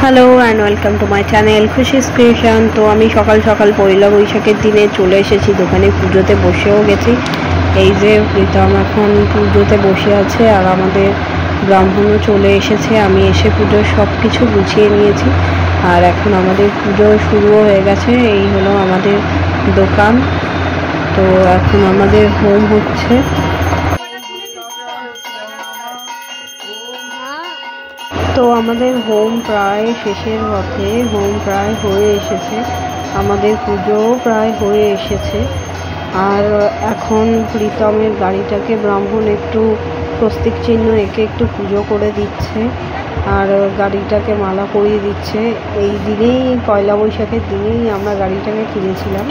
Hello and welcome to my channel Khushi's creation. तो আমি সকাল সকাল পয়লা বৈশাখের দিনে চলে এসেছি দোকানে, পুজোতে বসেও গেছি। এই যে প্রীতম এখন পুজোতে বসে আছে আর আমাদের ব্রাহ্মণও চলে এসেছে। আমি এসে পুজোর সব কিছু গুছিয়ে নিয়েছি আর এখন আমাদের পুজো শুরুও হয়ে গেছে। এই হলো আমাদের দোকান। তো এখন আমাদের হোম হচ্ছে। তো আমাদের হোম প্রায় শেষের পথে, হোম প্রায় হয়ে এসেছে, আমাদের পুজোও প্রায় হয়ে এসেছে। আর এখন প্রীতমের গাড়িটাকে ব্রাহ্মণ একটু প্রস্তিক চিহ্ন এঁকে একটু পুজো করে দিচ্ছে আর গাড়িটাকে মালা পরিয়ে দিচ্ছে। এই দিনেই পয়লা বৈশাখের দিনেই আমরা গাড়িটাকে কিনেছিলাম।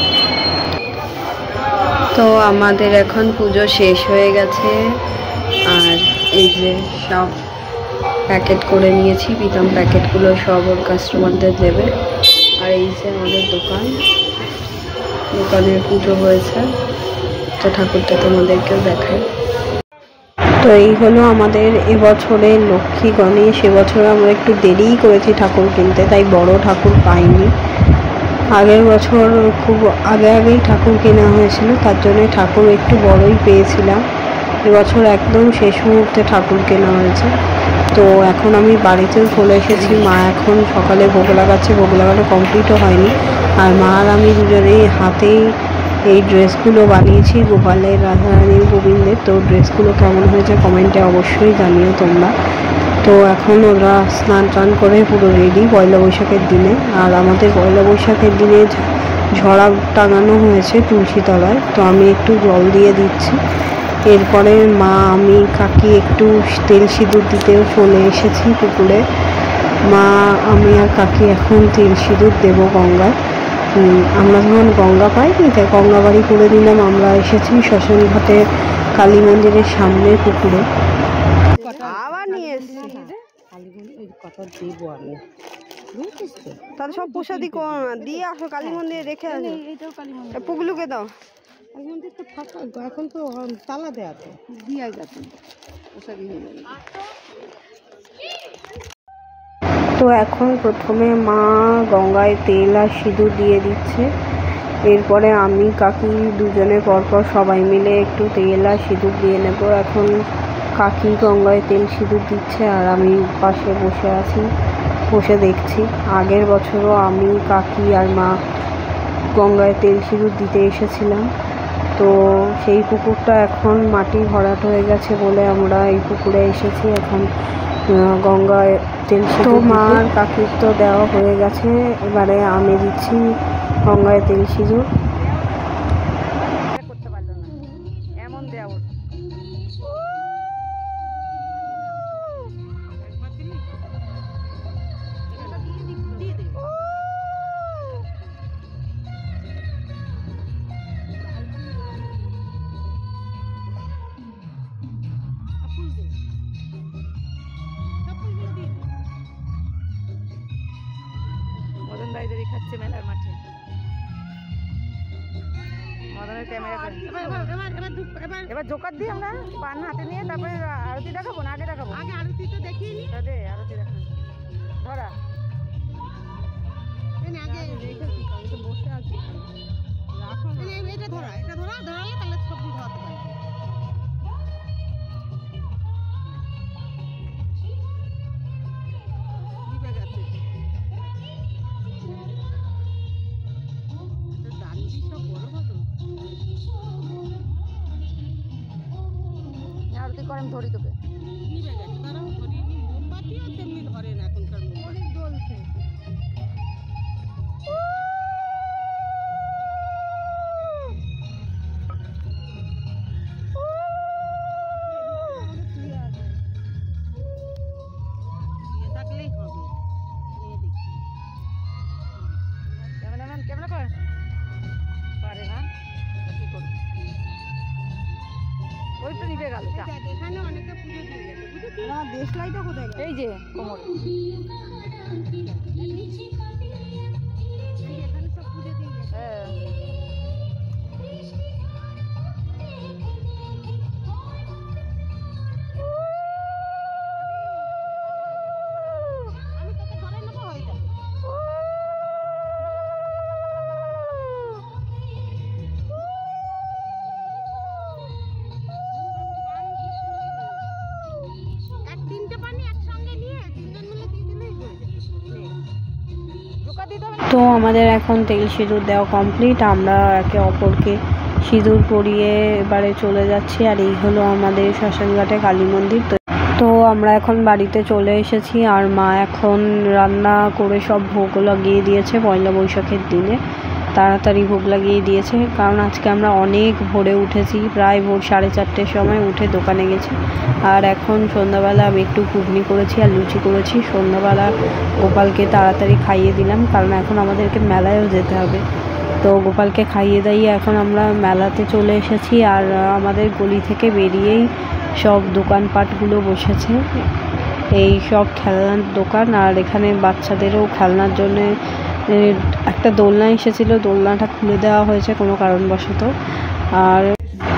তো আমাদের এখন পুজো শেষ হয়ে গেছে আর এই যে সব প্যাকেট করে নিয়েছি। প্রীতম প্যাকেটগুলো সব ওর কাস্টমারদের দেবে। আর এই যে আমাদের দোকানের পুজো হয়েছে, তো ঠাকুরটা তোমাদেরকেও দেখাই। তো এই হলো আমাদের এবছরের লক্ষ্মী গণেশ। এবছর আমরা একটু দেরিই করেছি ঠাকুর কিনতে, তাই বড় ঠাকুর পাইনি। আগের বছর খুব আগেই ঠাকুর কেনা হয়েছিল, তার জন্য ঠাকুর একটু বড়ই পেয়েছিলাম। এবছর একদম শেষ মুহূর্তে ঠাকুর কেনা হয়েছে। তো এখন আমি বাড়িতেও চলে এসেছি। মা এখন সকালে ভোগ লাগাচ্ছে, ভোগ লাগানো কমপ্লিটও হয়নি। আর মা আর আমি দুজনেই হাতেই এই ড্রেসগুলো বানিয়েছি, গোপালের, রাধারানীর, গোবিন্দের। তো ড্রেসগুলো কেমন হয়েছে কমেন্টে অবশ্যই জানিও তোমরা। তো এখন ওরা স্নান টান করে পুরো রেডি পয়লা বৈশাখের দিনে। আর আমাদের পয়লা বৈশাখের দিনে ঝড়া টাঙানো হয়েছে তুলসী তলায়, তো আমি একটু জল দিয়ে দিচ্ছি। এরপরে মা, আমি, কাকি একটু তেল সিঁদুর দিতেও চলে এসেছি পুকুরে। মা, আমি আর কাকি এখন তেল সিঁদুর দেবো গঙ্গায়। আমরা যখন গঙ্গা পাইনি তাই গঙ্গা বাড়ি করে দিলাম। আমরা এসেছি শ্মশান ঘাটের কালী মন্দিরের সামনে পুকুরে। আবার নিয়ে এসেছি তাহলে সব প্রসাদই দিয়ে আসো, কালী মন্দিরে রেখে আসো। পুগলুকে দাও। মন্দির তো ফাঁকা, এখন তো তালা দেওয়া, তো দিয়ে গেছে প্রসাদই হয়ে যাবে। তো এখন প্রথমে মা গঙ্গায় তেল আর সিঁদুর দিয়ে দিচ্ছে। এরপরে আমি, কাকি দুজনে পরপর সবাই মিলে একটু তেল আর সিঁদুর দিয়ে নেব। এখন কাকি গঙ্গায় তেল সিঁদুর দিচ্ছে আর আমি পাশে বসে আছি, বসে দেখছি। আগের বছরও আমি, কাকি আর মা গঙ্গায় তেল সিঁদুর দিতে এসেছিলাম। তো সেই পুকুরটা এখন মাটি ভরাট হয়ে গেছে বলে আমরা এই পুকুরে এসেছি এখন গঙ্গায় তেল সিঁদুর। মা আর কাকির তো দেওয়া হয়ে গেছে, এবারে আমি দিচ্ছি গঙ্গায় তেল সিঁদুর। করতে পারলো না এমন দেওয়া। মদন দাইদারি খাচ্ছে মেলার মাঠে। মদনের ক্যামেরা এবার জোকার দিই আমরা পান হাতে নিয়ে, তারপরে আরতি দেখাবো না? আগে দেখাবো, আগে আরতি তো দেখিয়ে নি। আরতি দেখাবো, ধরা আগে বসে আছি। এটা ধরা, এটা ধরালে তাহলে সবজি ধরাতে পারবে। আরতি করেন ধরি তোকে মোমবাতিও তেমনি ধরে না এখনকার জ্বলছে। থাকলেই হবে। ক্যামেরাম্যান ক্যামেরা করে পারে না, কি করবে? ওই তো নিভে গেল। এখানে অনেকে পুজো দিয়ে গেছে, বুঝেছি? দেশলাইটা কোথায়? এই যে কোমর, এখানে সব পুজো দিয়ে গেছে। আমি তোকে ধরে নেবো, হয়ে যাবে। তো আমাদের এখন তেল সিঁদুর দেওয়া কমপ্লিট, আমরা একে অপরকে সিঁদুর পরিয়ে এবারে চলে যাচ্ছি। আর এই হলো আমাদের শ্মশানঘাটে কালী মন্দির। তো আমরা এখন বাড়িতে চলে এসেছি, আর মা এখন রান্না করে সব ভোগ লাগিয়ে দিয়েছে। পয়লা বৈশাখের দিনে তাড়াতাড়ি ভোগ লাগিয়ে দিয়েছে, কারণ আজকে আমরা অনেক ভোরে উঠেছি, প্রায় ভোর 4:30-র সময় উঠে দোকানে গেছি। আর এখন সন্ধ্যাবেলা আমি একটু ঘুগনি করেছি আর লুচি করেছি। সন্ধ্যাবেলা গোপালকে তাড়াতাড়ি খাইয়ে দিলাম, কারণ এখন আমাদেরকে মেলায়ও যেতে হবে। তো গোপালকে খাইয়ে দাইয়ে এখন আমরা মেলাতে চলে এসেছি। আর আমাদের গলি থেকে বেরিয়েই সব দোকানপাটগুলো বসেছে, এই সব খেলনার দোকান। আর এখানে বাচ্চাদেরও খেলনার জন্য একটা দোলনা এসেছিলো, দোলনাটা খুলে দেওয়া হয়েছে কোনো কারণবশত। আর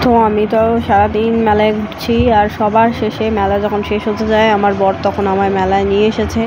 তো আমি তো সারাদিন মেলায় ঘুরছি, আর সবার শেষে মেলা যখন শেষ হতে যায় আমার বর তখন আমায় মেলায় নিয়ে এসেছে।